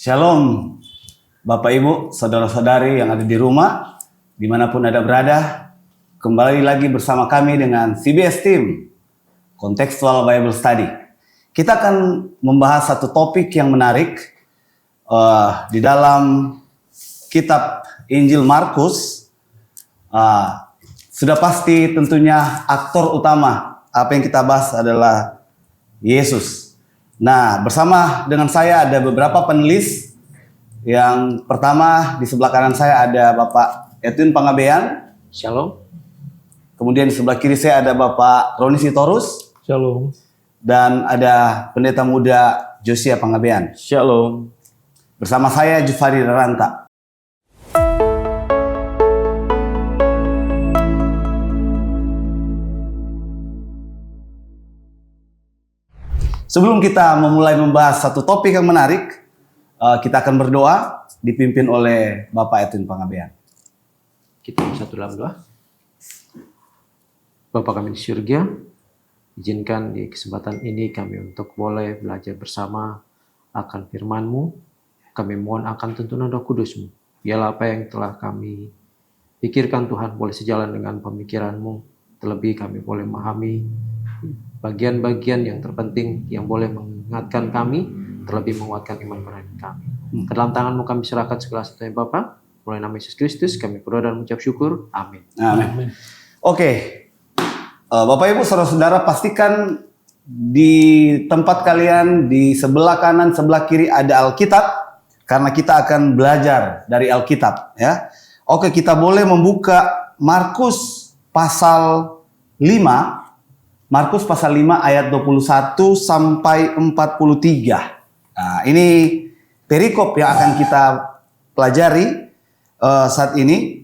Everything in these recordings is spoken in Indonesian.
Shalom, Bapak Ibu, Saudara-saudari yang ada di rumah, dimanapun Anda berada. Kembali lagi bersama kami dengan CBS Team, Contextual Bible Study. Kita akan membahas satu topik yang menarik di dalam kitab Injil Markus. Sudah pasti tentunya aktor utama apa yang kita bahas adalah Yesus. Nah, bersama dengan saya ada beberapa penulis. Yang pertama di sebelah kanan saya ada Bapak Edwin Pangabean. Shalom. Kemudian di sebelah kiri saya ada Bapak Roni Sitorus. Shalom. Dan ada pendeta muda Josia Pangabean. Shalom. Bersama saya Jufari Raranta. Sebelum kita memulai membahas satu topik yang menarik, kita akan berdoa dipimpin oleh Bapak Edwin Pangabean. Kita bersatu dalam doa. Bapa kami di surga, izinkan di kesempatan ini kami untuk boleh belajar bersama akan firman-Mu. Kami mohon akan tuntunan Roh Kudus-Mu. Biarlah apa yang telah kami pikirkan Tuhan boleh sejalan dengan pemikiran-Mu. Terlebih kami boleh memahami bagian-bagian yang terpenting yang boleh mengingatkan kami, terlebih menguatkan iman berani kami. Ke dalam tangan-Mu kami serahkan segala sesuatunya Bapa. Mulai nama Yesus Kristus kami berdoa dan mengucap syukur. Amin. Amin. Oke. Bapak Ibu saudara-saudara, pastikan di tempat kalian di sebelah kanan, sebelah kiri ada Alkitab, karena kita akan belajar dari Alkitab, ya. Oke, kita boleh membuka Markus pasal 5. Markus pasal 5 ayat 21 sampai 43. Nah, ini perikop yang akan kita pelajari saat ini.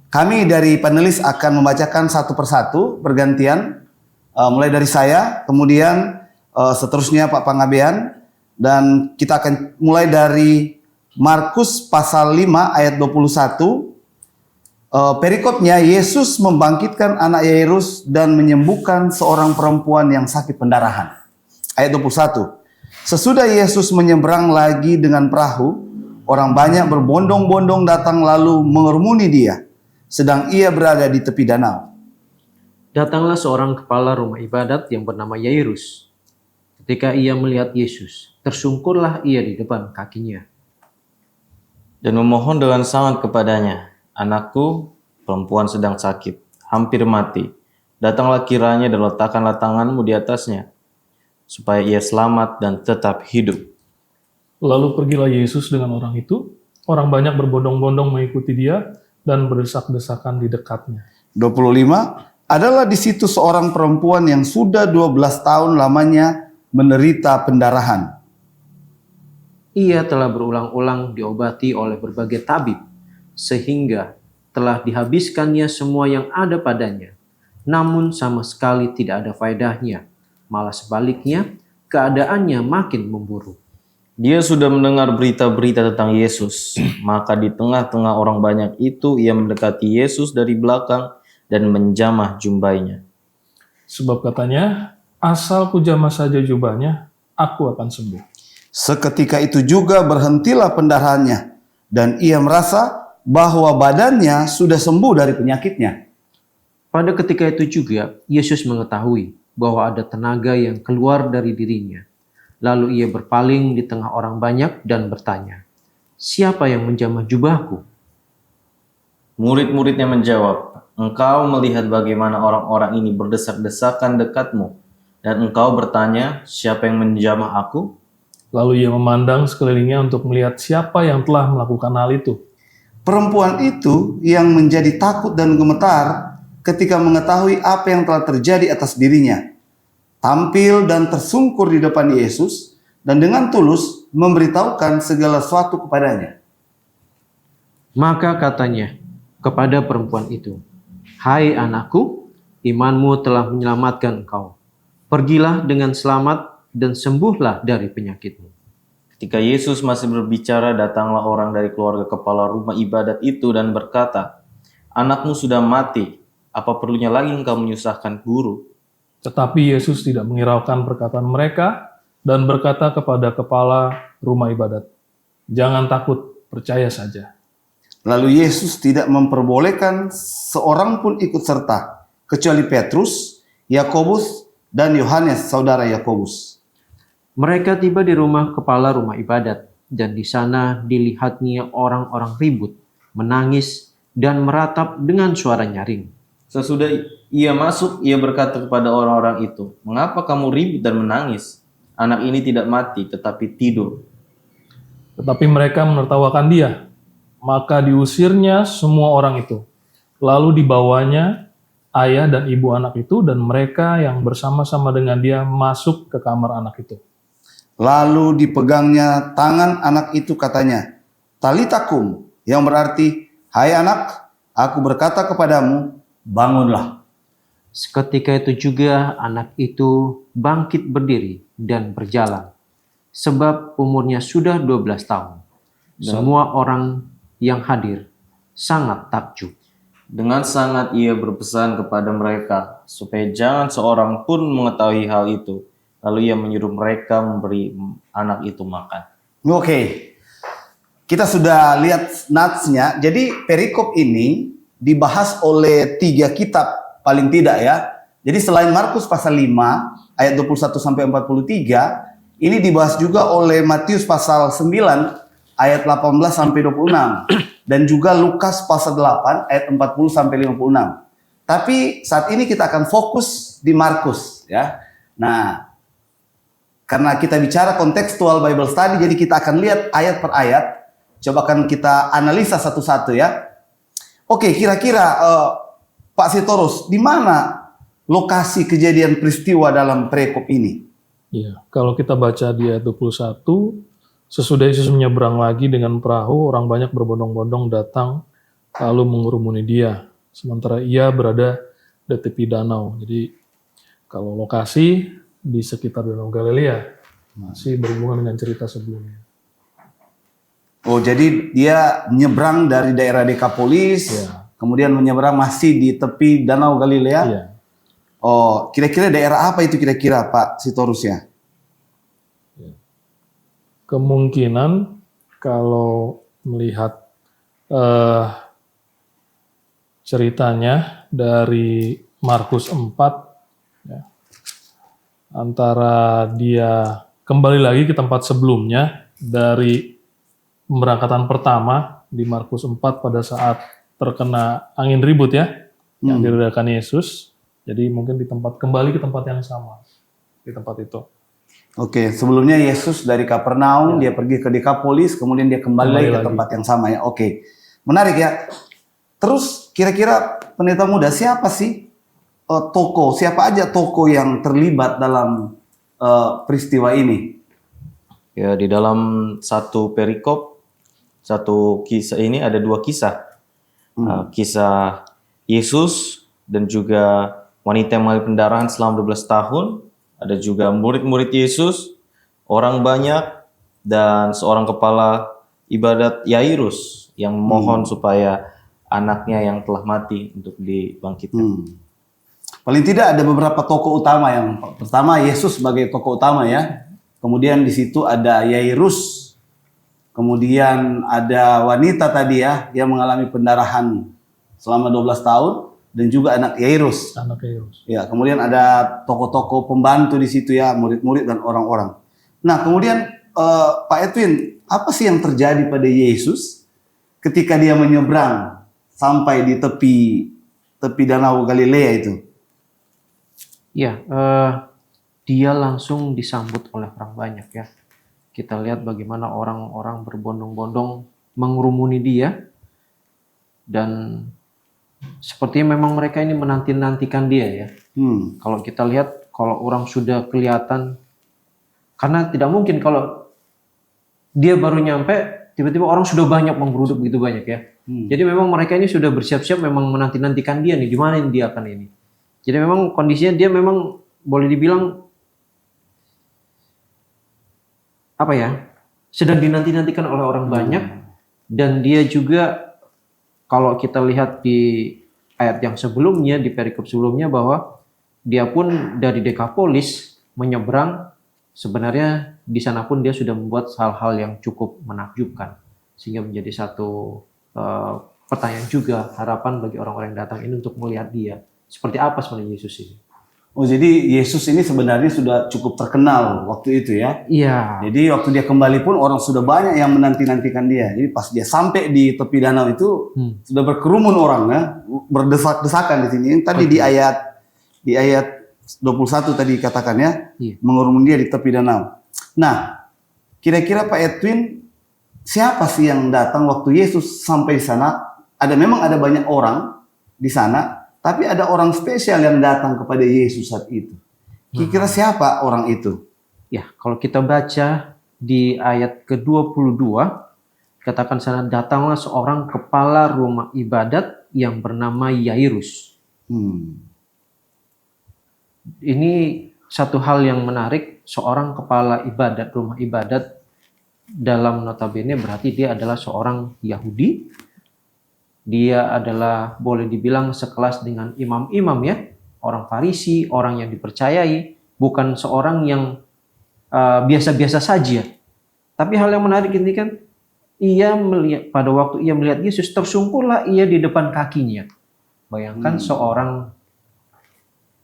Kami dari panelis akan membacakan satu persatu bergantian, mulai dari saya, kemudian seterusnya Pak Pangabean, dan kita akan mulai dari Markus pasal 5 ayat 21. Perikopnya, Yesus membangkitkan anak Yairus dan menyembuhkan seorang perempuan yang sakit pendarahan. Ayat 21. Sesudah Yesus menyeberang lagi dengan perahu, orang banyak berbondong-bondong datang lalu mengerumuni dia, sedang ia berada di tepi danau. Datanglah seorang kepala rumah ibadat yang bernama Yairus. Ketika ia melihat Yesus, tersungkurlah ia di depan kakinya dan memohon dengan sangat kepadanya, "Anakku, perempuan sedang sakit, hampir mati. Datanglah kiranya dan letakkanlah tanganmu di atasnya, supaya ia selamat dan tetap hidup." Lalu pergilah Yesus dengan orang itu. Orang banyak berbondong-bondong mengikuti dia dan berdesak-desakan di dekatnya. 25. Adalah di situ seorang perempuan yang sudah 12 tahun lamanya menderita pendarahan. Ia telah berulang-ulang diobati oleh berbagai tabib, sehingga telah dihabiskannya semua yang ada padanya. Namun sama sekali tidak ada faedahnya. Malah sebaliknya, keadaannya makin memburuk. Dia sudah mendengar berita-berita tentang Yesus, maka di tengah-tengah orang banyak itu ia mendekati Yesus dari belakang dan menjamah jubahnya. Sebab katanya, asal kujamah saja jubahnya, aku akan sembuh. Seketika itu juga berhentilah pendarahannya, dan ia merasa bahwa badannya sudah sembuh dari penyakitnya. Pada ketika itu juga, Yesus mengetahui bahwa ada tenaga yang keluar dari dirinya. Lalu ia berpaling di tengah orang banyak dan bertanya, "Siapa yang menjamah jubahku?" Murid-muridnya menjawab, "Engkau melihat bagaimana orang-orang ini berdesak-desakan dekatmu, dan engkau bertanya, siapa yang menjamah aku?" Lalu ia memandang sekelilingnya untuk melihat siapa yang telah melakukan hal itu. Perempuan itu yang menjadi takut dan gemetar ketika mengetahui apa yang telah terjadi atas dirinya, tampil dan tersungkur di depan Yesus dan dengan tulus memberitahukan segala sesuatu kepadanya. Maka katanya kepada perempuan itu, "Hai anakku, imanmu telah menyelamatkan engkau. Pergilah dengan selamat dan sembuhlah dari penyakitmu." Ketika Yesus masih berbicara, datanglah orang dari keluarga kepala rumah ibadat itu dan berkata, "Anakmu sudah mati, apa perlunya lagi engkau menyusahkan guru?" Tetapi Yesus tidak menghiraukan perkataan mereka dan berkata kepada kepala rumah ibadat, Jangan takut, percaya saja. Lalu Yesus tidak memperbolehkan seorang pun ikut serta, kecuali Petrus, Yakobus, dan Yohanes, saudara Yakobus. Mereka tiba di rumah kepala rumah ibadat, dan di sana dilihatnya orang-orang ribut, menangis, dan meratap dengan suara nyaring. Sesudah ia masuk, ia berkata kepada orang-orang itu, "Mengapa kamu ribut dan menangis? Anak ini tidak mati, tetapi tidur." Tetapi mereka menertawakan dia. Maka diusirnya semua orang itu. Lalu dibawanya ayah dan ibu anak itu dan mereka yang bersama-sama dengan dia masuk ke kamar anak itu. Lalu dipegangnya tangan anak itu, katanya, "Talita kum," yang berarti, "Hai anak, aku berkata kepadamu, bangunlah." Seketika itu juga anak itu bangkit berdiri dan berjalan, sebab umurnya sudah 12 tahun. Semua orang yang hadir sangat takjub. Dengan sangat ia berpesan kepada mereka, supaya jangan seorang pun mengetahui hal itu. Lalu ia menyuruh mereka memberi anak itu makan. Oke, kita sudah lihat natsnya. Jadi perikop ini dibahas oleh 3 kitab paling tidak ya. Jadi selain Markus pasal 5 ayat 21 sampai 43, ini dibahas juga oleh Matius pasal 9 ayat 18 sampai 26 dan juga Lukas pasal 8 ayat 40 sampai 56. Tapi saat ini kita akan fokus di Markus ya. Nah, karena kita bicara kontekstual Bible study, jadi kita akan lihat ayat per ayat. Coba akan kita analisa satu-satu ya. Oke, kira-kira Pak Sitorus, di mana lokasi kejadian peristiwa dalam perikop ini? Ya, kalau kita baca di ayat 21, sesudah Yesus menyeberang lagi dengan perahu, orang banyak berbondong-bondong datang lalu mengurumuni dia. Sementara ia berada di tepi danau. Jadi kalau lokasi di sekitar Danau Galilea masih berhubungan dengan cerita sebelumnya. Oh, jadi dia menyeberang dari daerah Dekapolis, Ya. kemudian menyeberang masih di tepi Danau Galilea. Iya. Oh, kira-kira daerah apa itu kira-kira Pak Sitorus ya? Kemungkinan kalau melihat ceritanya dari Markus 4, ya, antara dia kembali lagi ke tempat sebelumnya dari pemberangkatan pertama di Markus 4 pada saat terkena angin ribut ya, yang diredakan Yesus. Jadi mungkin kembali ke tempat yang sama, di tempat itu. Oke, sebelumnya Yesus dari Kapernaum, dia pergi ke Dekapolis, kemudian dia kembali lagi ke tempat yang sama ya. Oke, menarik ya. Terus kira-kira pendeta muda, siapa sih siapa aja tokoh yang terlibat dalam peristiwa ini? Ya, di dalam satu perikop, satu kisah ini ada 2 kisah. Kisah Yesus dan juga wanita yang mengalami pendarahan selama 12 tahun. Ada juga murid-murid Yesus, orang banyak, dan seorang kepala ibadat Yairus yang memohon supaya anaknya yang telah mati untuk dibangkitkan. Paling tidak ada beberapa tokoh utama. Yang pertama Yesus sebagai tokoh utama ya. Kemudian di situ ada Yairus. Kemudian ada wanita tadi ya, yang mengalami pendarahan selama 12 tahun. Dan juga anak Yairus. Anak Yairus. Ya, kemudian ada tokoh-tokoh pembantu di situ ya, murid-murid dan orang-orang. Nah, kemudian Pak Edwin, apa sih yang terjadi pada Yesus ketika dia menyeberang sampai di tepi Danau Galilea itu? Ya, dia langsung disambut oleh orang banyak ya. Kita lihat bagaimana orang-orang berbondong-bondong mengurumuni dia, dan sepertinya memang mereka ini menanti-nantikan dia ya. Kalau kita lihat, kalau orang sudah kelihatan, karena tidak mungkin kalau dia baru nyampe, tiba-tiba orang sudah banyak menggeruduk begitu banyak ya. Jadi memang mereka ini sudah bersiap-siap, memang menanti-nantikan dia nih, di mana dia akan ini. Jadi memang kondisinya dia memang boleh dibilang apa ya, sedang dinanti-nantikan oleh orang banyak, dan dia juga kalau kita lihat di ayat yang sebelumnya, di perikop sebelumnya, bahwa dia pun dari Dekapolis menyeberang sebenarnya di sana pun dia sudah membuat hal-hal yang cukup menakjubkan, sehingga menjadi satu pertanyaan juga, harapan bagi orang-orang yang datang ini untuk melihat dia. Seperti apa sebenarnya Yesus ini? Oh, jadi Yesus ini sebenarnya sudah cukup terkenal waktu itu ya. Iya. Jadi waktu dia kembali pun orang sudah banyak yang menanti-nantikan dia. Jadi pas dia sampai di tepi danau itu sudah berkerumun orang ya, berdesak-desakan di sini. Yang tadi di ayat 21 tadi katakan ya, mengerumun dia di tepi danau. Nah, kira-kira Pak Edwin, siapa sih yang datang waktu Yesus sampai di sana? Memang ada banyak orang di sana. Tapi ada orang spesial yang datang kepada Yesus saat itu. Kira-kira siapa orang itu? Ya, kalau kita baca di ayat ke-22, katakan sana, datanglah seorang kepala rumah ibadat yang bernama Yairus. Ini satu hal yang menarik, seorang kepala ibadat, rumah ibadat, dalam notabene berarti dia adalah seorang Yahudi. Dia adalah boleh dibilang sekelas dengan imam-imam ya, orang Farisi, orang yang dipercayai, bukan seorang yang biasa-biasa saja. Tapi hal yang menarik ini kan, ia melihat pada waktu ia melihat Yesus, tersungkurlah ia di depan kakinya. Bayangkan seorang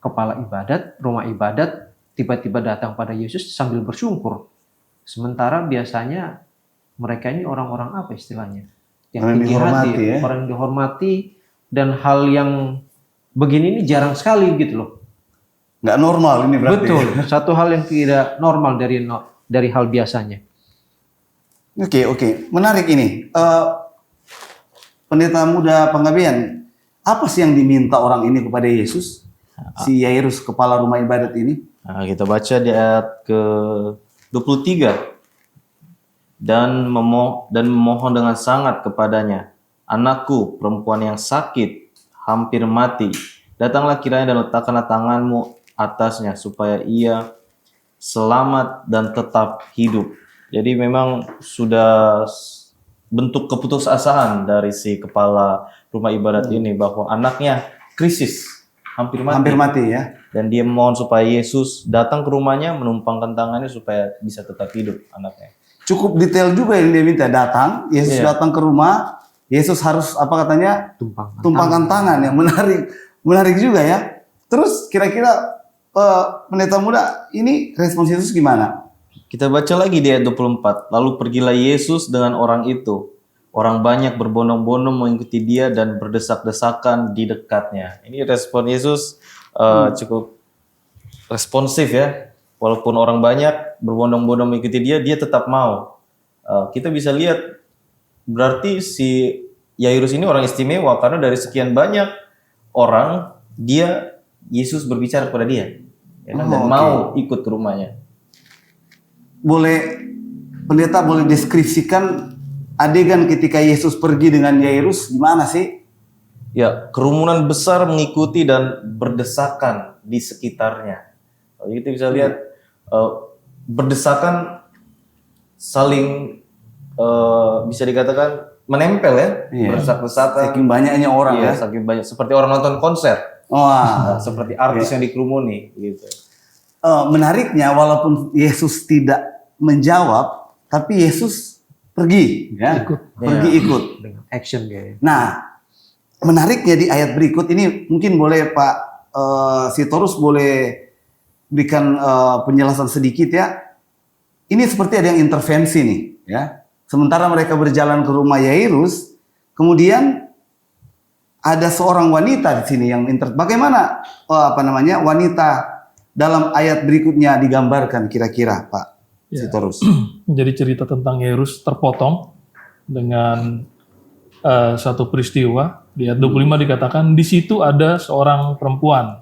kepala ibadat, rumah ibadat, tiba-tiba datang pada Yesus sambil bersungkur. Sementara biasanya mereka ini orang-orang apa istilahnya? Yang tinggi hati, orang yang dihormati, dan hal yang begini ini jarang sekali gitu loh. Nggak normal ini berarti. Betul, satu hal yang tidak normal dari hal biasanya. Oke, menarik ini. Pendeta muda Panggabean, apa sih yang diminta orang ini kepada Yesus? Si Yairus, kepala rumah ibadat ini? Nah, kita baca di ayat ke-23. Dan memohon dengan sangat kepadanya, anakku perempuan yang sakit, hampir mati, datanglah kiranya dan letakkanlah tanganmu atasnya supaya ia selamat dan tetap hidup. Jadi memang sudah bentuk keputusasaan dari si kepala rumah ibadat ini bahwa anaknya krisis, hampir mati ya. Dan dia mohon supaya Yesus datang ke rumahnya, menumpangkan tangannya supaya bisa tetap hidup anaknya. Cukup detail juga yang dia minta, datang, Yesus datang ke rumah, Yesus harus apa katanya? Tumpangkan tangan. Yang menarik juga ya. Terus kira-kira pendeta muda, ini respons Yesus gimana? Kita baca lagi di ayat 24. Lalu pergilah Yesus dengan orang itu. Orang banyak berbondong-bondong mengikuti dia dan berdesak-desakan di dekatnya. Ini respon Yesus cukup responsif ya. Walaupun orang banyak berbondong-bondong mengikuti dia, dia tetap mau. Kita bisa lihat, berarti si Yairus ini orang istimewa karena dari sekian banyak orang, Yesus berbicara kepada dia, ya kan? Dan mau ikut ke rumahnya. Pendeta boleh deskripsikan adegan ketika Yesus pergi dengan Yairus gimana sih? Ya, kerumunan besar mengikuti dan berdesakan di sekitarnya. Jadi kita bisa lihat berdesakan saling bisa dikatakan menempel ya, berdesak-desakan. Saking banyaknya orang ya. Saking banyak, seperti orang nonton konser. Seperti artis yang dikerumuni gitu. Menariknya walaupun Yesus tidak menjawab, tapi Yesus pergi ya. Ikut. Dengan action dia. Nah, menariknya di ayat berikut ini mungkin boleh Pak Sitorus boleh berikan penjelasan sedikit ya. Ini seperti ada yang intervensi nih ya. Sementara mereka berjalan ke rumah Yairus, kemudian ada seorang wanita di sini yang bagaimana wanita dalam ayat berikutnya digambarkan kira-kira Pak Sitorus? Jadi cerita tentang Yairus terpotong dengan satu peristiwa. Di ayat 25 dikatakan di situ ada seorang perempuan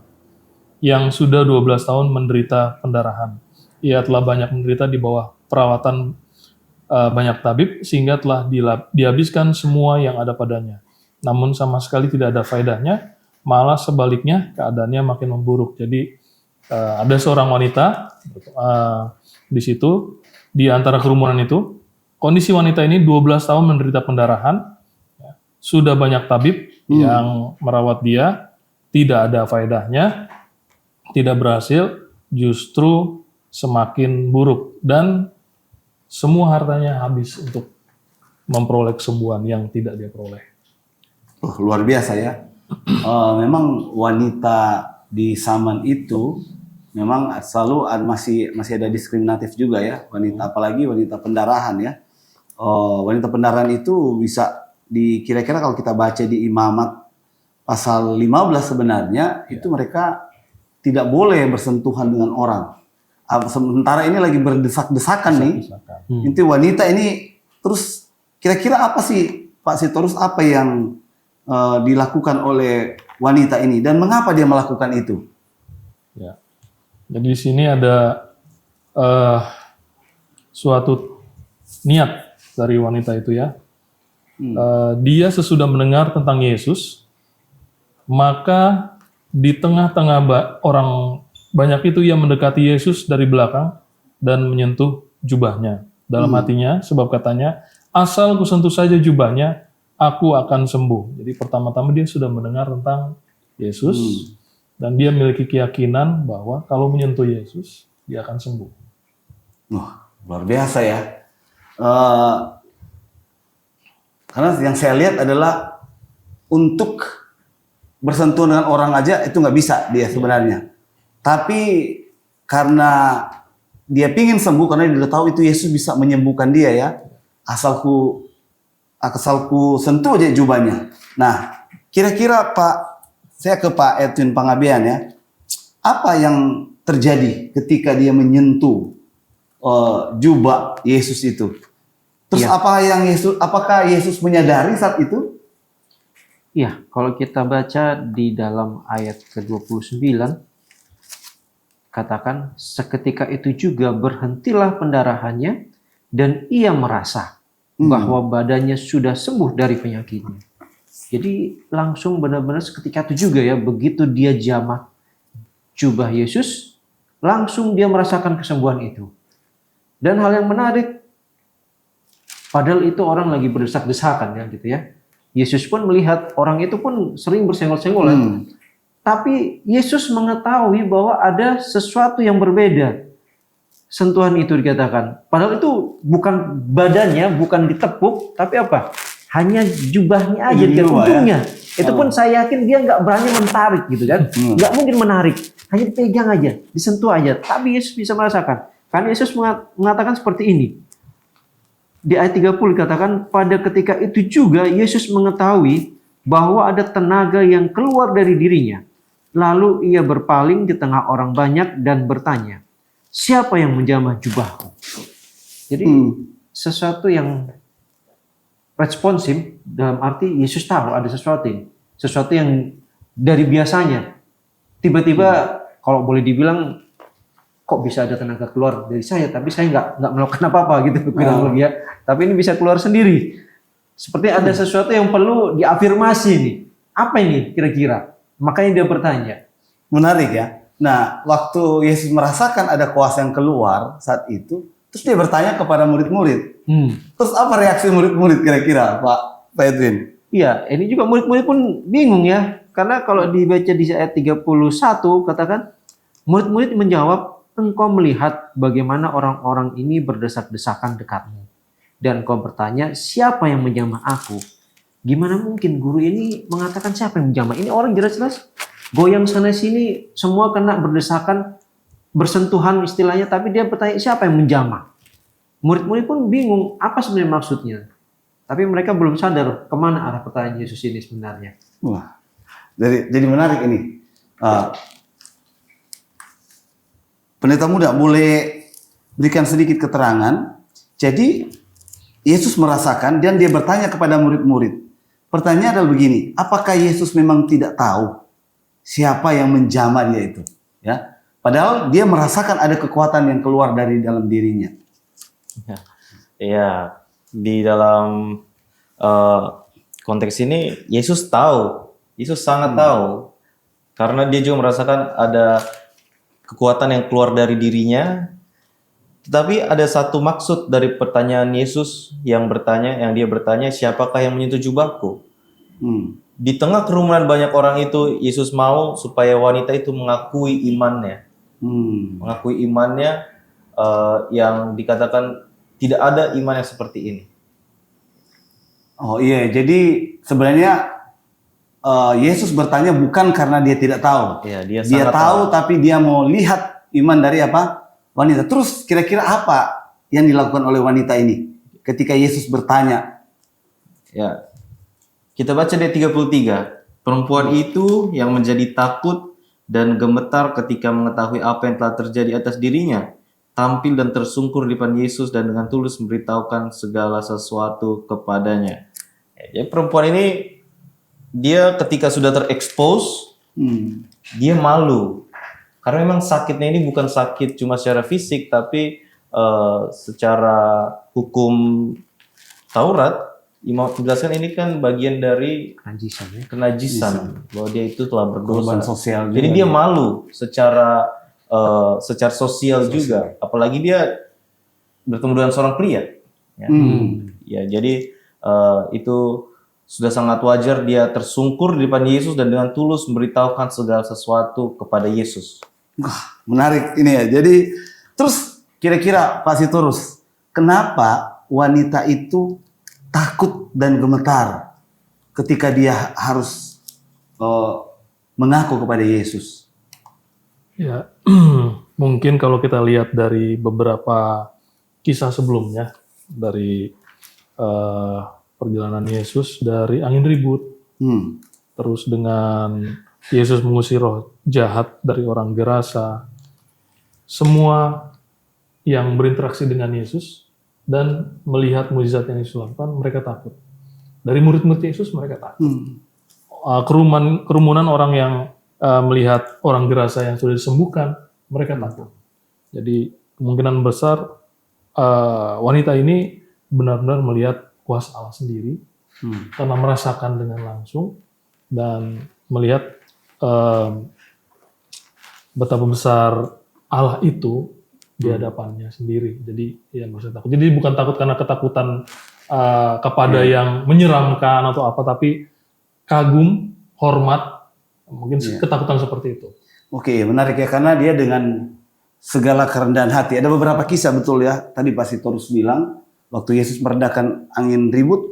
yang sudah 12 tahun menderita pendarahan. Ia telah banyak menderita di bawah perawatan banyak tabib sehingga telah dihabiskan semua yang ada padanya. Namun sama sekali tidak ada faedahnya, malah sebaliknya keadaannya makin memburuk. Jadi ada seorang wanita di situ, di antara kerumunan itu, kondisi wanita ini 12 tahun menderita pendarahan, sudah banyak tabib yang merawat dia, tidak ada faedahnya, tidak berhasil, justru semakin buruk dan semua hartanya habis untuk memperoleh kesembuhan yang tidak dia peroleh. Luar biasa ya. Memang wanita di zaman itu memang selalu masih ada diskriminatif juga ya, wanita, apalagi wanita pendarahan ya. Wanita pendarahan itu bisa kira-kira kalau kita baca di Imamat pasal 15 sebenarnya itu mereka tidak boleh bersentuhan dengan orang. Sementara ini lagi berdesak-desakan nih. Inti wanita ini terus kira-kira apa sih Pak Sitorus, apa yang dilakukan oleh wanita ini dan mengapa dia melakukan itu? Ya. Jadi di sini ada suatu niat dari wanita itu ya. Dia sesudah mendengar tentang Yesus, maka di tengah-tengah orang banyak itu ia mendekati Yesus dari belakang dan menyentuh jubahnya. Dalam hatinya, sebab katanya, asal kusentuh saja jubahnya, aku akan sembuh. Jadi pertama-tama dia sudah mendengar tentang Yesus, dan dia memiliki keyakinan bahwa kalau menyentuh Yesus, dia akan sembuh. Luar biasa ya. Karena yang saya lihat adalah untuk bersentuhan dengan orang aja itu nggak bisa dia sebenarnya. Tapi karena dia pingin sembuh, karena dia tahu itu Yesus bisa menyembuhkan dia ya. Asalku sentuh aja jubahnya. Nah, kira-kira saya ke Pak Edwin Pangabean ya. Apa yang terjadi ketika dia menyentuh jubah Yesus itu? Terus apakah Yesus menyadari saat itu? Iya, kalau kita baca di dalam ayat ke-29, katakan, seketika itu juga berhentilah pendarahannya dan ia merasa bahwa badannya sudah sembuh dari penyakitnya. Jadi langsung benar-benar seketika itu juga ya, begitu dia jamah jubah Yesus, langsung dia merasakan kesembuhan itu. Dan hal yang menarik, padahal itu orang lagi berdesak-desakan ya gitu ya. Yesus pun melihat orang itu pun sering bersenggol-senggol ya. Tapi Yesus mengetahui bahwa ada sesuatu yang berbeda. Sentuhan itu dikatakan. Padahal itu bukan badannya, bukan ditepuk, tapi apa? Hanya jubahnya aja, dia ujungnya. Itu pun saya yakin dia nggak berani menarik gitu kan. Nggak mungkin menarik. Hanya dipegang aja, disentuh aja. Tapi Yesus bisa merasakan. Karena Yesus mengatakan seperti ini. Di ayat 30 dikatakan, pada ketika itu juga Yesus mengetahui bahwa ada tenaga yang keluar dari dirinya. Lalu ia berpaling di tengah orang banyak dan bertanya, siapa yang menjamah jubahku? Jadi sesuatu yang responsif dalam arti Yesus tahu ada sesuatu ini. Sesuatu yang dari biasanya. Tiba-tiba kalau boleh dibilang, kok bisa ada tenaga keluar dari saya, tapi saya nggak melakukan apa-apa gitu kurang lebih ya. Tapi ini bisa keluar sendiri. Seperti ada sesuatu yang perlu diafirmasi nih. Apa ini kira-kira? Makanya dia bertanya. Menarik ya. Nah, waktu Yesus merasakan ada kuasa yang keluar saat itu, terus dia bertanya kepada murid-murid. Terus apa reaksi murid-murid kira-kira, Pak Edwin? Iya, ini juga murid-murid pun bingung ya. Karena kalau dibaca di ayat 31 katakan, murid-murid menjawab, engkau melihat bagaimana orang-orang ini berdesak-desakan dekatmu. Dan kau bertanya, siapa yang menjamah aku? Gimana mungkin guru ini mengatakan siapa yang menjamah? Ini orang jelas-jelas goyang sana-sini, semua kena berdesakan, bersentuhan istilahnya, tapi dia bertanya siapa yang menjamah? Murid-murid pun bingung, apa sebenarnya maksudnya? Tapi mereka belum sadar kemana arah pertanyaan Yesus ini sebenarnya. Wah, jadi menarik ini. Pendeta muda boleh berikan sedikit keterangan. Jadi Yesus merasakan dan dia bertanya kepada murid-murid. Pertanyaannya adalah begini, apakah Yesus memang tidak tahu siapa yang menjamah dia itu? Ya, padahal dia merasakan ada kekuatan yang keluar dari dalam dirinya. Ya, di dalam konteks ini Yesus tahu, Yesus sangat tahu, karena dia juga merasakan ada kekuatan yang keluar dari dirinya. Tetapi ada satu maksud dari pertanyaan Yesus yang dia bertanya, siapakah yang menyentuh jubahku? Di tengah kerumunan banyak orang itu, Yesus mau supaya wanita itu mengakui imannya. Mengakui imannya yang dikatakan tidak ada iman yang seperti ini. Oh iya, jadi sebenarnya Yesus bertanya bukan karena dia tidak tahu. Ya, dia Dia sangat tahu tapi dia mau lihat iman dari apa? Wanita. Terus kira-kira apa yang dilakukan oleh wanita ini ketika Yesus bertanya? Ya, kita baca di 33. Perempuan itu yang menjadi takut dan gemetar ketika mengetahui apa yang telah terjadi atas dirinya, tampil dan tersungkur di depan Yesus dan dengan tulus memberitahukan segala sesuatu kepadanya. Ya, perempuan ini dia ketika sudah terekspos, dia malu. Karena memang sakitnya ini bukan sakit cuma secara fisik, tapi secara hukum Taurat, Imam menjelaskan ini kan bagian dari Najisan ya. kenajisan, bahwa dia itu telah Korban berdosa. sosial juga. Jadi dia malu secara sosial juga, apalagi dia bertemu dengan seorang pria. Ya, ya jadi itu sudah sangat wajar dia tersungkur di depan Yesus dan dengan tulus memberitahukan segala sesuatu kepada Yesus. Wah, menarik ini ya. Jadi terus kira-kira Pak Sitorus, kenapa wanita itu takut dan gemetar ketika dia harus mengaku kepada Yesus? Ya, mungkin kalau kita lihat dari beberapa kisah sebelumnya dari perjalanan Yesus dari angin ribut, terus dengan Yesus mengusir roh jahat dari orang Gerasa, semua yang berinteraksi dengan Yesus dan melihat mukjizat yang Yesus lakukan, mereka takut. Dari murid-murid Yesus mereka takut. Kerumunan orang yang melihat orang Gerasa yang sudah disembuhkan, mereka takut. Jadi kemungkinan besar wanita ini benar-benar melihat kuasa Allah sendiri, karena merasakan dengan langsung dan melihat betapa besar Allah itu di hadapannya sendiri. Jadi ya merasa takut. Jadi bukan takut karena ketakutan kepada yang menyeramkan atau apa, tapi kagum, hormat, mungkin ketakutan seperti itu. Oke, menarik ya, karena dia dengan segala kerendahan hati. Ada beberapa kisah betul ya. Tadi Pak Sitorus bilang waktu Yesus meredakan angin ribut,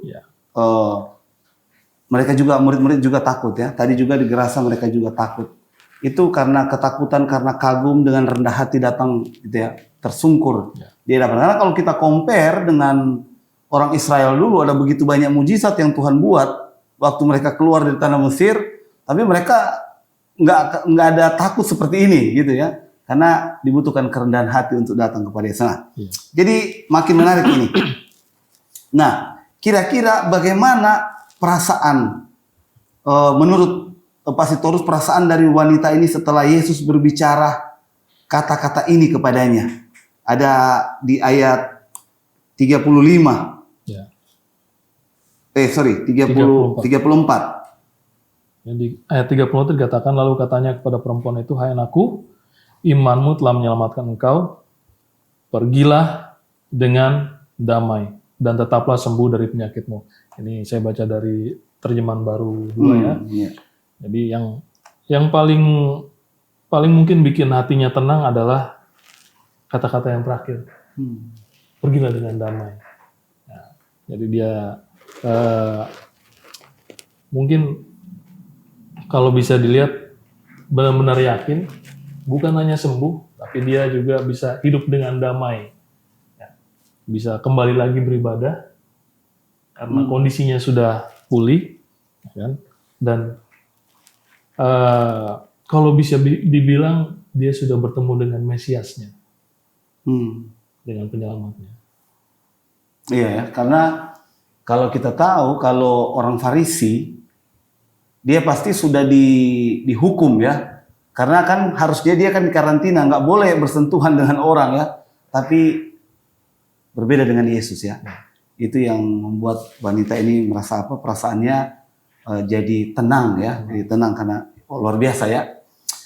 mereka juga murid-murid juga takut ya. Tadi juga di Gerasa mereka juga takut. Itu karena ketakutan, karena kagum, dengan rendah hati datang gitu ya, tersungkur. Dia dapat. Karena kalau kita compare dengan orang Israel dulu, ada begitu banyak mujizat yang Tuhan buat waktu mereka keluar dari tanah Mesir, tapi mereka nggak ada takut seperti ini gitu ya. Karena dibutuhkan kerendahan hati untuk datang kepada Yesus. Jadi makin menarik ini. Nah, kira-kira bagaimana perasaan menurut Pak Sitorus, perasaan dari wanita ini setelah Yesus berbicara kata-kata ini kepadanya? Ada di ayat 35. Ya. 34. Yang di ayat 30 dikatakan, lalu katanya kepada perempuan itu, hai anakku, imanmu telah menyelamatkan engkau, pergilah dengan damai dan tetaplah sembuh dari penyakitmu. Ini saya baca dari terjemahan baru 2 ya. Jadi yang paling mungkin bikin hatinya tenang adalah kata-kata yang terakhir. Pergilah dengan damai. Nah, jadi dia mungkin kalau bisa dilihat benar-benar yakin, bukan hanya sembuh, tapi dia juga bisa hidup dengan damai. Ya, bisa kembali lagi beribadah, karena kondisinya sudah pulih. Kan? Dan kalau bisa dibilang, dia sudah bertemu dengan Mesiasnya. Dengan penyelamatnya. Iya ya, karena kalau kita tahu, kalau orang Farisi, dia pasti sudah dihukum ya. Karena kan harusnya dia kan dikarantina, nggak boleh bersentuhan dengan orang ya. Tapi berbeda dengan Yesus ya. Itu yang membuat wanita ini merasa apa, perasaannya jadi tenang ya. Jadi tenang karena luar biasa ya.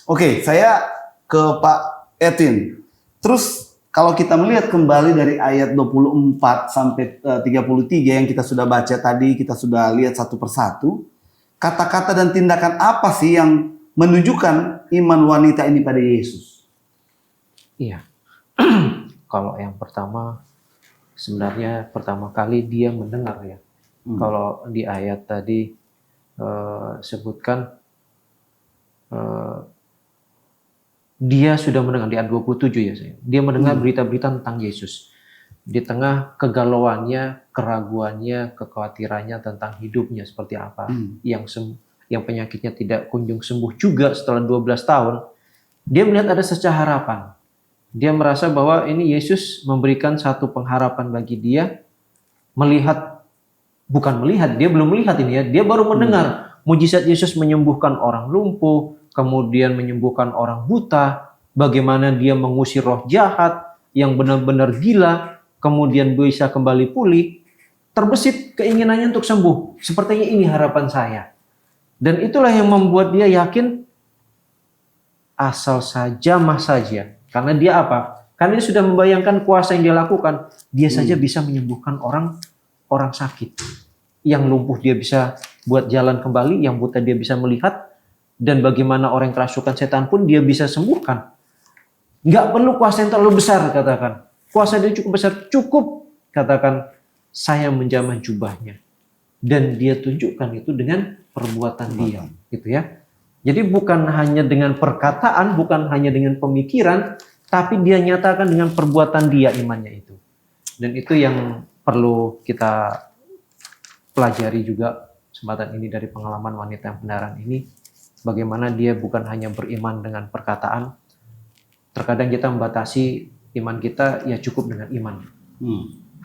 Oke, saya ke Pak Edwin. Terus kalau kita melihat kembali dari ayat 24 sampai 33 yang kita sudah baca tadi, kita sudah lihat satu persatu. Kata-kata dan tindakan apa sih yang menunjukkan iman wanita ini pada Yesus? Iya. Kalau yang pertama, sebenarnya pertama kali dia mendengar ya. Kalau di ayat tadi sebutkan dia sudah mendengar di ayat 27 ya saya. Dia mendengar berita-berita tentang Yesus. Di tengah kegalauannya, keraguannya, kekhawatirannya tentang hidupnya seperti apa, yang penyakitnya tidak kunjung sembuh juga setelah 12 tahun, dia melihat ada secah harapan. Dia merasa bahwa ini Yesus memberikan satu pengharapan bagi dia, dia belum melihat ini ya, dia baru mendengar mujizat Yesus menyembuhkan orang lumpuh, kemudian menyembuhkan orang buta, bagaimana dia mengusir roh jahat yang benar-benar gila, kemudian bisa kembali pulih, terbesit keinginannya untuk sembuh. Sepertinya ini harapan saya. Dan itulah yang membuat dia yakin, asal saja, mah saja. Karena dia apa? Karena dia sudah membayangkan kuasa yang dia lakukan. Dia saja bisa menyembuhkan orang sakit. Yang lumpuh dia bisa buat jalan kembali, yang buta dia bisa melihat, dan bagaimana orang yang kerasukan setan pun dia bisa sembuhkan. Nggak perlu kuasa yang terlalu besar, katakan. Kuasa dia cukup besar, cukup katakan saya menjamah jubahnya. Dan dia tunjukkan itu dengan perbuatan dia, gitu ya. Jadi bukan hanya dengan perkataan, bukan hanya dengan pemikiran, tapi dia nyatakan dengan perbuatan dia imannya itu. Dan itu yang perlu kita pelajari juga kesempatan ini dari pengalaman wanita yang benaran ini. Bagaimana dia bukan hanya beriman dengan perkataan. Terkadang kita membatasi iman kita ya cukup dengan iman.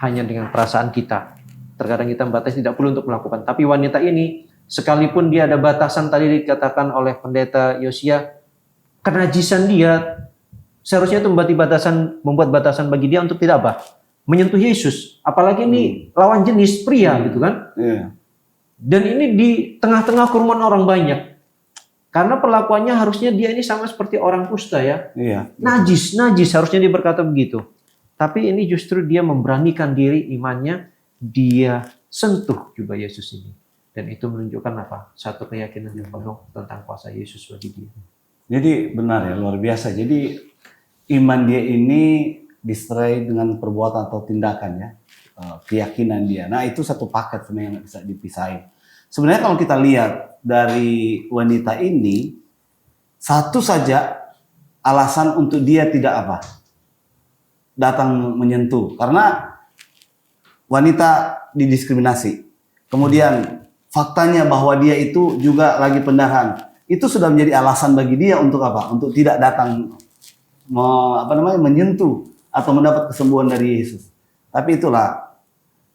Hanya dengan perasaan kita. Terkadang kita membatasi tidak perlu untuk melakukan. Tapi wanita ini sekalipun dia ada batasan tadi dikatakan oleh pendeta Yosia, kenajisan dia seharusnya itu membuat batasan bagi dia untuk tidak apa? Menyentuh Yesus. Apalagi ini lawan jenis pria gitu kan. Dan ini di tengah-tengah kerumunan orang banyak. Karena perlakuannya harusnya dia ini sama seperti orang kusta ya. Najis harusnya dia berkata begitu. Tapi ini justru dia memberanikan diri imannya, dia sentuh jubah Yesus ini. Dan itu menunjukkan apa? Satu keyakinan yang penuh tentang kuasa Yesus bagi dia. Jadi benar ya, luar biasa. Jadi iman dia ini diserai dengan perbuatan atau tindakan ya, keyakinan dia. Nah itu satu paket sebenarnya yang bisa dipisahin. Sebenarnya kalau kita lihat dari wanita ini, satu saja alasan untuk dia tidak apa? Datang menyentuh. Karena wanita didiskriminasi. Kemudian faktanya bahwa dia itu juga lagi pendahan. Itu sudah menjadi alasan bagi dia untuk apa? Untuk tidak datang menyentuh atau mendapat kesembuhan dari Yesus. Tapi itulah,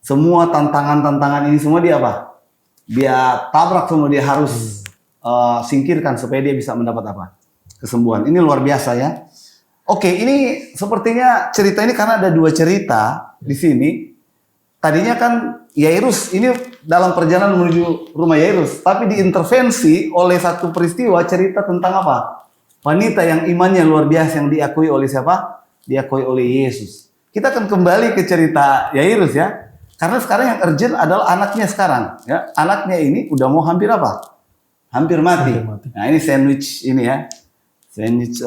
semua tantangan-tantangan ini semua dia apa? Dia tabrak semua, dia harus singkirkan supaya dia bisa mendapat apa? Kesembuhan. Ini luar biasa ya. Oke, ini sepertinya cerita ini karena ada dua cerita di sini. Tadinya kan Yairus ini dalam perjalanan menuju rumah Yairus, tapi diintervensi oleh satu peristiwa cerita tentang apa? Wanita yang imannya luar biasa yang diakui oleh siapa? Diakui oleh Yesus. Kita akan kembali ke cerita Yairus ya. Karena sekarang yang urgent adalah anaknya sekarang ya. Anaknya ini udah mau hampir apa? Hampir mati. Nah, ini sandwich ini ya. Sandwich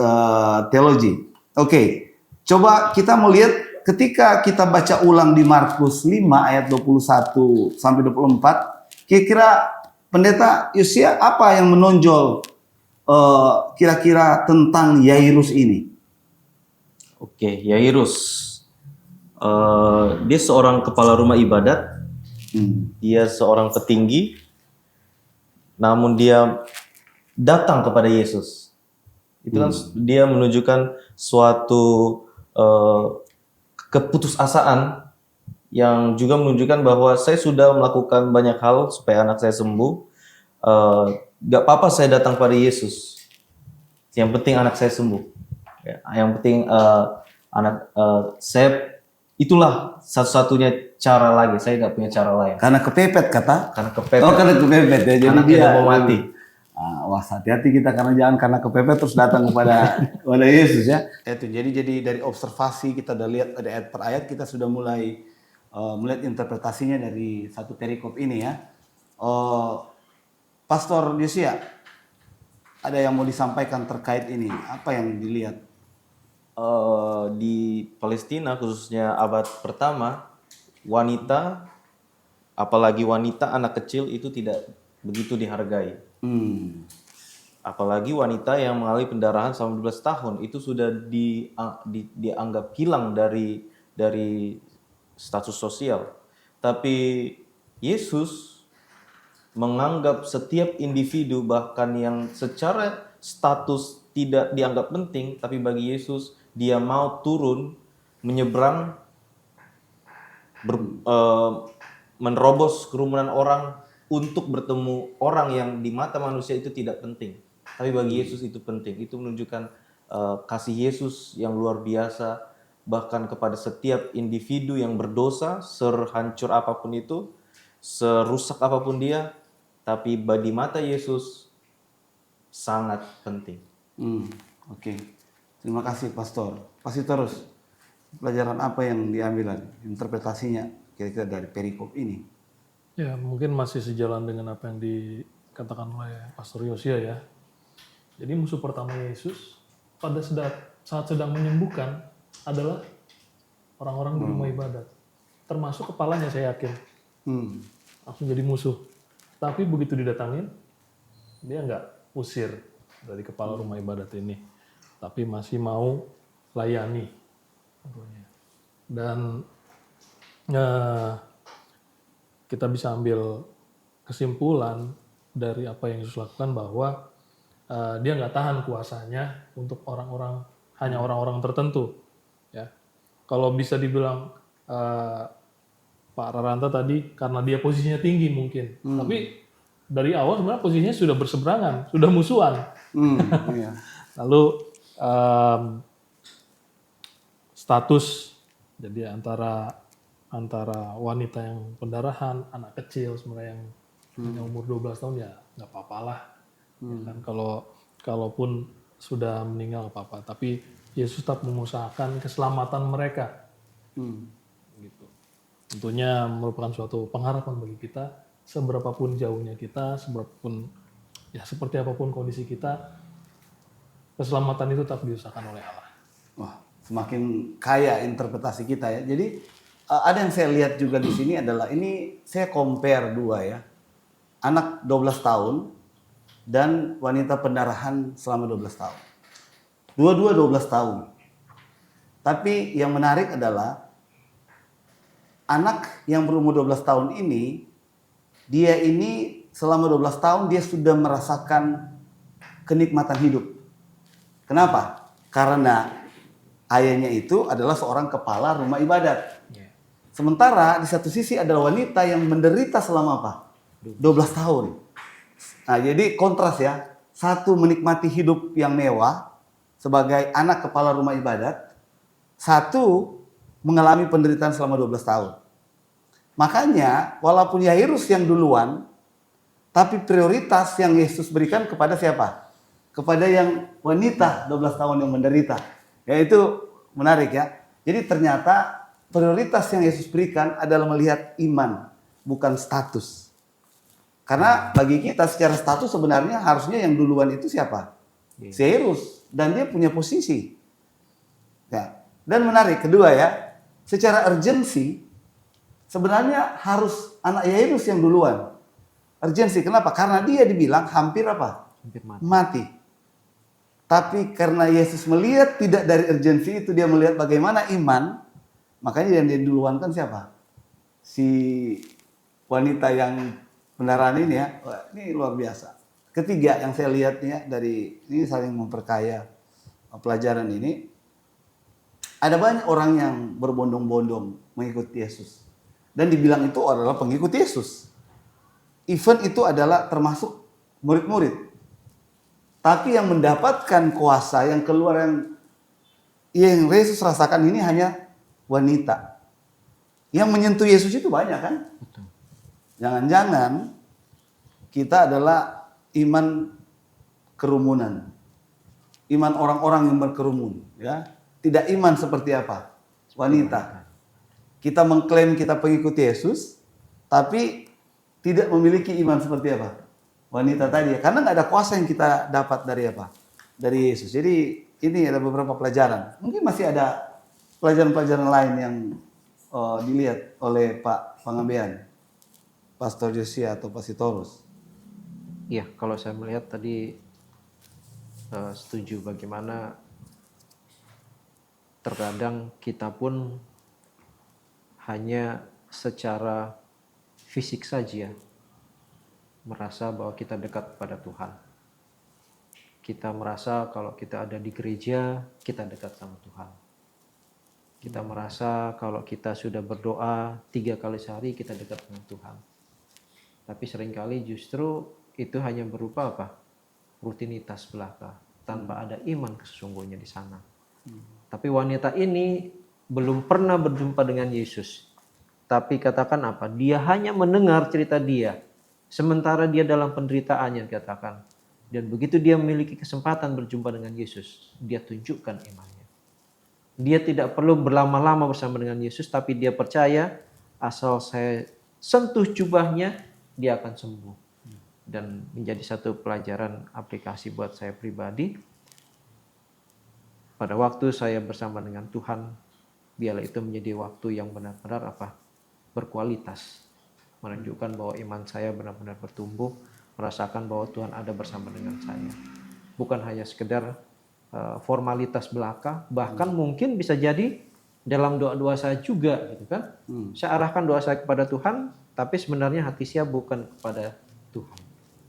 teologi. Oke. Coba kita melihat ketika kita baca ulang di Markus 5 ayat 21 sampai 24, kira-kira pendeta Yosia apa yang menonjol kira-kira tentang Yairus ini? Oke, Yairus. Dia seorang kepala rumah ibadat. Dia seorang petinggi. Namun dia datang kepada Yesus. Itu kan dia menunjukkan suatu keputusasaan yang juga menunjukkan bahwa saya sudah melakukan banyak hal supaya anak saya sembuh. Gak apa-apa saya datang pada Yesus. Yang penting anak saya sembuh. Ya, yang penting saya, itulah satu-satunya cara lagi. Saya gak punya cara lain. Karena kepepet kata? Karena kepepet. Oh, karena kepepet ya. Jadi anaknya dia mau mati. Wah, hati-hati kita jangan karena kepepet terus datang kepada Yesus ya. Itu jadi dari observasi kita udah lihat ada ayat per ayat, kita sudah mulai melihat interpretasinya dari satu perikop ini ya. Pastor Yosia, ada yang mau disampaikan terkait ini? Apa yang dilihat di Palestina khususnya abad pertama, wanita, apalagi wanita anak kecil itu tidak begitu dihargai. Apalagi wanita yang mengalami pendarahan selama 12 tahun itu sudah dianggap hilang dari status sosial. Tapi Yesus menganggap setiap individu bahkan yang secara status tidak dianggap penting, tapi bagi Yesus dia mau turun menyeberang menerobos kerumunan orang untuk bertemu orang yang di mata manusia itu tidak penting, tapi bagi Yesus itu penting. Itu menunjukkan kasih Yesus yang luar biasa bahkan kepada setiap individu yang berdosa, sehancur apapun itu, serusak apapun dia, tapi di mata Yesus sangat penting. Oke. Terima kasih Pastor. Pasti terus pelajaran apa yang diambil, interpretasinya kira-kira dari perikop ini? Ya, mungkin masih sejalan dengan apa yang dikatakan oleh Pastor Yosia ya. Jadi musuh pertama Yesus pada saat sedang menyembuhkan adalah orang-orang di rumah ibadat. Termasuk kepalanya saya yakin. Langsung jadi musuh. Tapi begitu didatangin, dia nggak usir dari kepala rumah ibadat ini. Tapi masih mau layani. Dan kita bisa ambil kesimpulan dari apa yang Yesus lakukan bahwa dia nggak tahan kuasanya untuk hanya orang-orang tertentu. Ya, kalau bisa dibilang Pak Raranta tadi karena dia posisinya tinggi mungkin, tapi dari awal sebenarnya posisinya sudah berseberangan, sudah musuhan. Iya. Lalu status jadi antara wanita yang pendarahan, anak kecil sebenarnya yang hanya umur 12 tahun ya nggak apa-apalah. Ya kan, kalaupun sudah meninggal nggak apa-apa, tapi Yesus tetap mengusahakan keselamatan mereka. Gitu. Tentunya merupakan suatu pengharapan bagi kita, seberapapun jauhnya kita, seberapapun ya seperti apapun kondisi kita, keselamatan itu tetap diusahakan oleh Allah. Wah, semakin kaya interpretasi kita ya. Jadi ada yang saya lihat juga di sini adalah ini saya compare dua ya. Anak 12 tahun dan wanita pendarahan selama 12 tahun. Dua-dua 12 tahun. Tapi yang menarik adalah anak yang berumur 12 tahun ini, dia ini selama 12 tahun dia sudah merasakan kenikmatan hidup. Kenapa? Karena ayahnya itu adalah seorang kepala rumah ibadat. Sementara di satu sisi ada wanita yang menderita selama apa? 12 tahun. Nah, jadi kontras ya. Satu menikmati hidup yang mewah sebagai anak kepala rumah ibadat. Satu mengalami penderitaan selama 12 tahun. Makanya walaupun Yairus yang duluan, tapi prioritas yang Yesus berikan kepada siapa? Kepada yang wanita 12 tahun yang menderita. Ya itu menarik ya. Jadi ternyata prioritas yang Yesus berikan adalah melihat iman, bukan status. Karena bagi kita secara status sebenarnya harusnya yang duluan itu siapa? Yairus. Dan dia punya posisi. Ya. Dan menarik, kedua ya, secara urgensi, sebenarnya harus anak Yairus yang duluan. Urgensi, kenapa? Karena dia dibilang hampir apa? Hampir Mati. Tapi karena Yesus melihat tidak dari urgensi itu, dia melihat bagaimana iman, makanya yang dia duluan kan siapa? Si wanita yang pendarahan ini ya, wah, ini luar biasa. Ketiga yang saya lihatnya dari ini saling memperkaya pelajaran ini, ada banyak orang yang berbondong-bondong mengikuti Yesus. Dan dibilang itu adalah pengikut Yesus. Even itu adalah termasuk murid-murid. Tapi yang mendapatkan kuasa, yang keluar yang Yesus rasakan ini hanya wanita. Yang menyentuh Yesus itu banyak kan? Jangan-jangan kita adalah iman kerumunan. Iman orang-orang yang berkerumun. Ya. Tidak iman seperti apa? Wanita. Kita mengklaim kita pengikut Yesus, tapi tidak memiliki iman seperti apa? Wanita tadi. Karena nggak ada kuasa yang kita dapat dari apa? Dari Yesus. Jadi ini ada beberapa pelajaran. Mungkin masih ada pelajaran-pelajaran lain yang dilihat oleh Pak Panggabean, Pastor Josia atau Pasitorus. Iya, kalau saya melihat tadi setuju bagaimana terkadang kita pun hanya secara fisik saja merasa bahwa kita dekat pada Tuhan. Kita merasa kalau kita ada di gereja, kita dekat sama Tuhan. Kita merasa kalau kita sudah berdoa 3 kali sehari, kita dekat dengan Tuhan. Tapi seringkali justru itu hanya berupa apa? Rutinitas belaka, tanpa ada iman sesungguhnya di sana. Tapi wanita ini belum pernah berjumpa dengan Yesus. Tapi katakan apa? Dia hanya mendengar cerita dia. Sementara dia dalam penderitaannya dikatakan. Dan begitu dia memiliki kesempatan berjumpa dengan Yesus, dia tunjukkan imannya. Dia tidak perlu berlama-lama bersama dengan Yesus, tapi dia percaya asal saya sentuh jubahnya, dia akan sembuh. Dan menjadi satu pelajaran aplikasi buat saya pribadi. Pada waktu saya bersama dengan Tuhan, biarlah itu menjadi waktu yang benar-benar berkualitas. Menunjukkan bahwa iman saya benar-benar bertumbuh, merasakan bahwa Tuhan ada bersama dengan saya. Bukan hanya sekedar formalitas belaka, bahkan mungkin bisa jadi dalam doa-doa saya juga gitu kan. Saya arahkan doa saya kepada Tuhan, tapi sebenarnya hati saya bukan kepada Tuhan,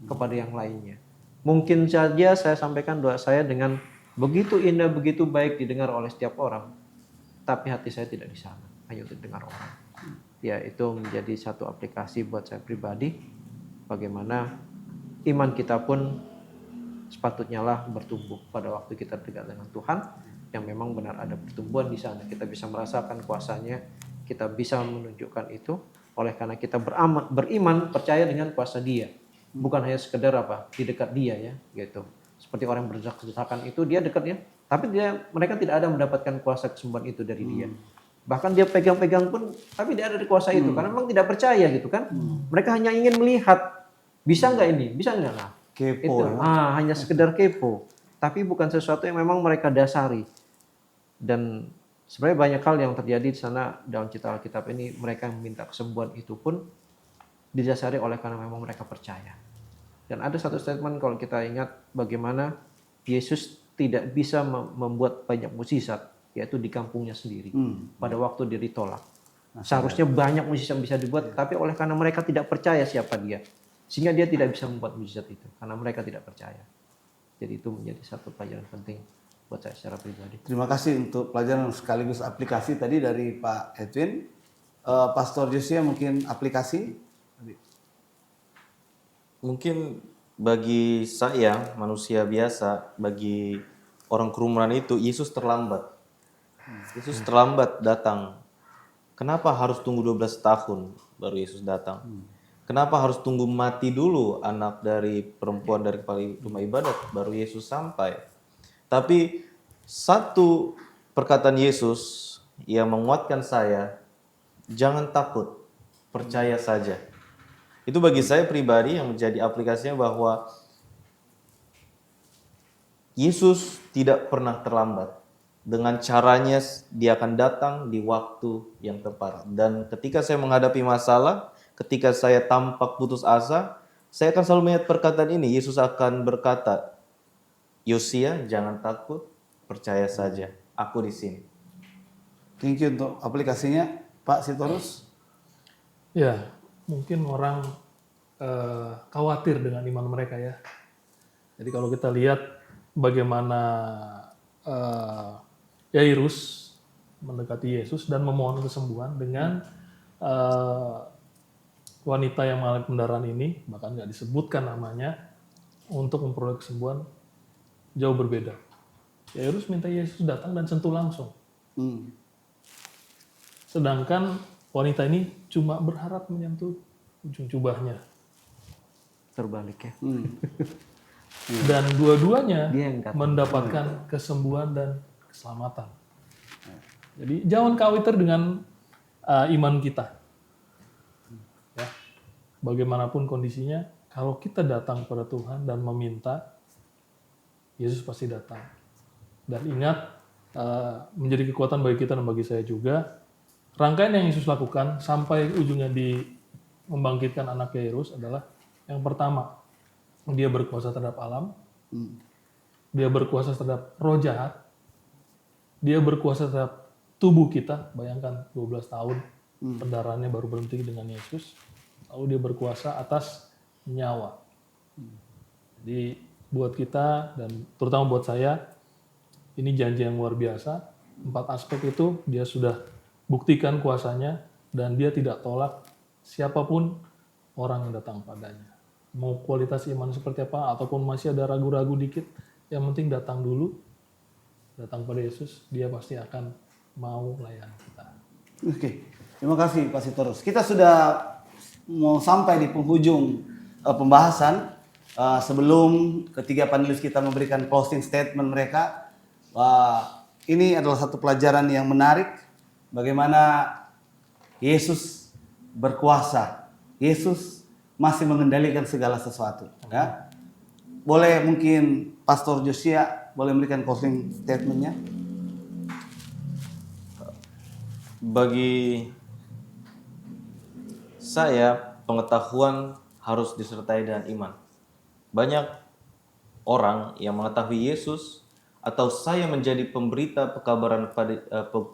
kepada yang lainnya. Mungkin saja saya sampaikan doa saya dengan begitu indah, begitu baik didengar oleh setiap orang, tapi hati saya tidak di sana, hanya untuk dengar orang. Ya, itu menjadi satu aplikasi buat saya pribadi, bagaimana iman kita pun sepatutnya lah bertumbuh pada waktu kita dekat dengan Tuhan, yang memang benar ada pertumbuhan di sana. Kita bisa merasakan kuasanya, kita bisa menunjukkan itu oleh karena kita beriman, percaya dengan kuasa Dia. Bukan hanya sekedar di dekat Dia ya, gitu. Seperti orang yang berdesak-desakan itu dia dekatnya, tapi mereka tidak ada mendapatkan kuasa kesembuhan itu dari Dia. Bahkan dia pegang-pegang pun, tapi dia ada di kuasa itu karena memang tidak percaya gitu kan. Mereka hanya ingin melihat, bisa nggak ini, bisa nggak lah. Kepo Itu ya. hanya sekedar kepo, tapi bukan sesuatu yang memang mereka dasari. Dan sebenarnya banyak hal yang terjadi di sana dalam cerita Alkitab ini. Mereka yang meminta kesembuhan itu pun didasari oleh karena memang mereka percaya. Dan ada satu statement kalau kita ingat bagaimana Yesus tidak bisa membuat banyak mukjizat, yaitu di kampungnya sendiri. Pada waktu dia ditolak. Seharusnya banyak mukjizat yang bisa dibuat, tapi oleh karena mereka tidak percaya siapa Dia, sehingga Dia tidak bisa membuat mukjizat itu karena mereka tidak percaya. Jadi itu menjadi satu pelajaran penting buat saya secara pribadi. Terima kasih untuk pelajaran sekaligus aplikasi tadi dari Pak Edwin. Pastor Josia mungkin aplikasi? Mungkin bagi saya, manusia biasa, bagi orang kerumunan itu, Yesus terlambat. Yesus terlambat datang. Kenapa harus tunggu 12 tahun baru Yesus datang? Kenapa harus tunggu mati dulu anak dari perempuan dari kepala rumah ibadat baru Yesus sampai? Tapi satu perkataan Yesus yang menguatkan saya, jangan takut, percaya saja. Itu bagi saya pribadi yang menjadi aplikasinya bahwa Yesus tidak pernah terlambat. Dengan caranya dia akan datang di waktu yang tepat. Dan ketika saya menghadapi masalah, ketika saya tampak putus asa, saya akan selalu melihat perkataan ini. Yesus akan berkata, Yosia, jangan takut, percaya saja. Aku di sini. Thank you untuk aplikasinya, Pak Sitorus. Ya, mungkin orang khawatir dengan iman mereka ya. Jadi kalau kita lihat bagaimana Yairus mendekati Yesus dan memohon kesembuhan dengan wanita yang mengalami pendarahan ini, bahkan nggak disebutkan namanya, untuk memperoleh kesembuhan jauh berbeda. Yairus minta Yesus datang dan sentuh langsung. Sedangkan wanita ini cuma berharap menyentuh ujung jubahnya. Terbalik ya. Dan dua-duanya Dia yang datang. mendapatkan kesembuhan dan keselamatan. Jadi jangan khawatir dengan iman kita. Ya. Bagaimanapun kondisinya, kalau kita datang kepada Tuhan dan meminta, Yesus pasti datang. Dan ingat, menjadi kekuatan bagi kita dan bagi saya juga, rangkaian yang Yesus lakukan sampai ujungnya di membangkitkan anak Yairus adalah yang pertama, dia berkuasa terhadap alam, dia berkuasa terhadap roh jahat, dia berkuasa terhadap tubuh kita. Bayangkan 12 tahun pendarahannya baru berhenti dengan Yesus. Lalu dia berkuasa atas nyawa. Jadi buat kita dan terutama buat saya, ini janji yang luar biasa. 4 aspek itu dia sudah buktikan kuasanya dan dia tidak tolak siapapun orang yang datang padanya. Mau kualitas iman seperti apa ataupun masih ada ragu-ragu dikit, yang penting datang dulu, datang pada Yesus, dia pasti akan mau layani kita. Oke, terima kasih Pak Sitorus. Kita sudah mau sampai di penghujung pembahasan. Sebelum ketiga panelis kita memberikan closing statement mereka, ini adalah satu pelajaran yang menarik. Bagaimana Yesus berkuasa, Yesus masih mengendalikan segala sesuatu. Ya. Boleh mungkin Pastor Josia boleh memberikan closing statementnya? Bagi saya, pengetahuan harus disertai dengan iman. Banyak orang yang mengetahui Yesus atau saya menjadi pemberita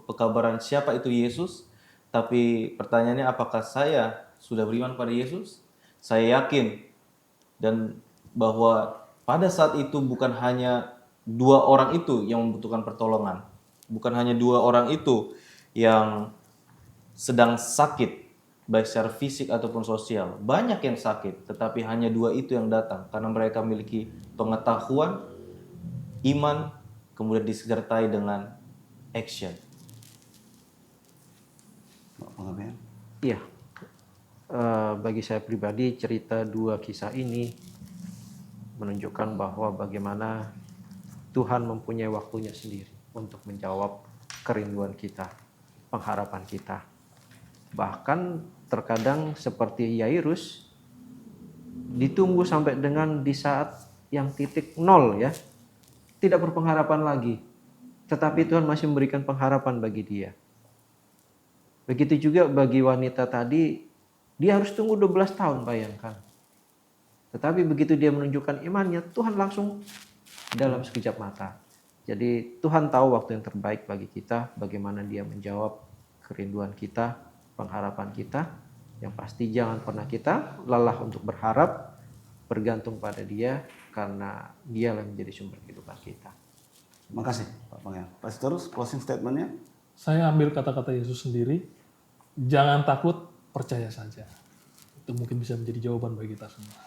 pekabaran siapa itu Yesus, tapi pertanyaannya apakah saya sudah beriman pada Yesus? Saya yakin dan bahwa pada saat itu bukan hanya 2 orang itu yang membutuhkan pertolongan, bukan hanya 2 orang itu yang sedang sakit baik secara fisik ataupun sosial. Banyak yang sakit, tetapi hanya 2 itu yang datang karena mereka memiliki pengetahuan, iman, kemudian disertai dengan action. Iya, bagi saya pribadi cerita 2 kisah ini menunjukkan bahwa bagaimana Tuhan mempunyai waktunya sendiri untuk menjawab kerinduan kita, pengharapan kita. Bahkan terkadang seperti Yairus ditunggu sampai dengan di saat yang titik nol ya, tidak berpengharapan lagi, tetapi Tuhan masih memberikan pengharapan bagi dia. Begitu juga bagi wanita tadi, dia harus tunggu 12 tahun, bayangkan. Tetapi begitu dia menunjukkan imannya, Tuhan langsung dalam sekejap mata. Jadi Tuhan tahu waktu yang terbaik bagi kita, bagaimana dia menjawab kerinduan kita, pengharapan kita. Yang pasti jangan pernah kita lelah untuk berharap, bergantung pada dia, karena dia yang menjadi sumber kehidupan kita. Terima kasih Pak Pangeran. Pak Sitorus, closing statementnya? Saya ambil kata-kata Yesus sendiri, jangan takut, percaya saja. Itu mungkin bisa menjadi jawaban bagi kita semua.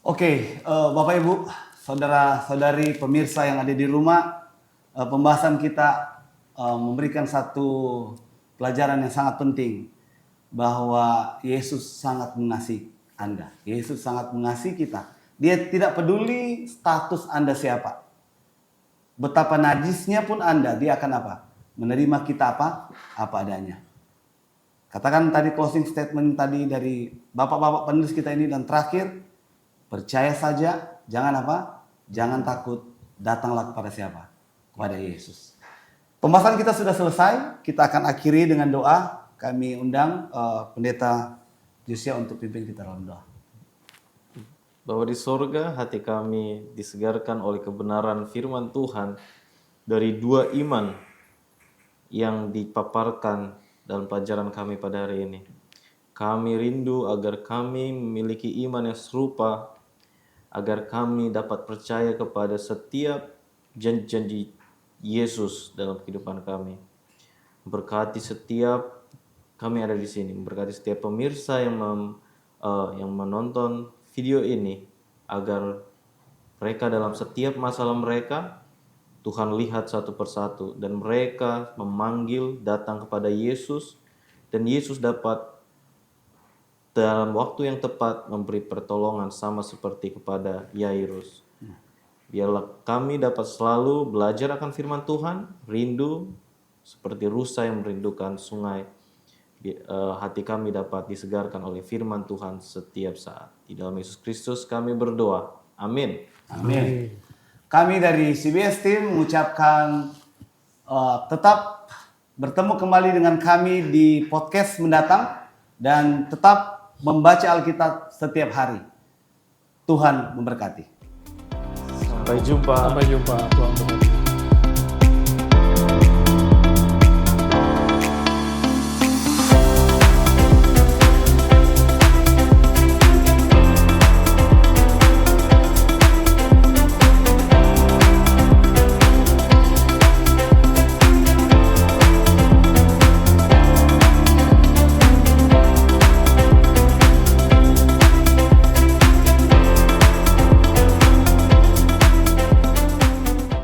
Oke, Bapak Ibu, saudara-saudari pemirsa yang ada di rumah, pembahasan kita memberikan satu pelajaran yang sangat penting bahwa Yesus sangat mengasihi Anda. Yesus sangat mengasihi kita. Dia tidak peduli status Anda siapa. Betapa najisnya pun Anda, dia akan apa? Menerima kita apa? Apa adanya. Katakan tadi closing statement tadi dari bapak-bapak penulis kita ini, dan terakhir, percaya saja, jangan apa? Jangan takut, datanglah kepada siapa? Kepada Yesus. Pembahasan kita sudah selesai, kita akan akhiri dengan doa. Kami undang Pendeta Josia untuk pimpin kita dalam doa. Bapa di sorga, hati kami disegarkan oleh kebenaran firman Tuhan dari 2 iman yang dipaparkan dalam pelajaran kami pada hari ini. Kami rindu agar kami memiliki iman yang serupa, agar kami dapat percaya kepada setiap janji-janji Yesus dalam kehidupan kami. Berkati setiap kami ada di sini, berkati setiap pemirsa yang menonton video ini, agar mereka dalam setiap masalah mereka, Tuhan lihat satu persatu, dan mereka memanggil datang kepada Yesus, dan Yesus dapat dalam waktu yang tepat memberi pertolongan sama seperti kepada Yairus. Biarlah kami dapat selalu belajar akan firman Tuhan, rindu seperti rusa yang merindukan sungai. Hati kami dapat disegarkan oleh firman Tuhan setiap saat. Di dalam Yesus Kristus kami berdoa. Amin. Amin. Kami dari CBS Team mengucapkan tetap bertemu kembali dengan kami di podcast mendatang dan tetap membaca Alkitab setiap hari. Tuhan memberkati. Sampai jumpa. Sampai jumpa. Tuhan memberkati.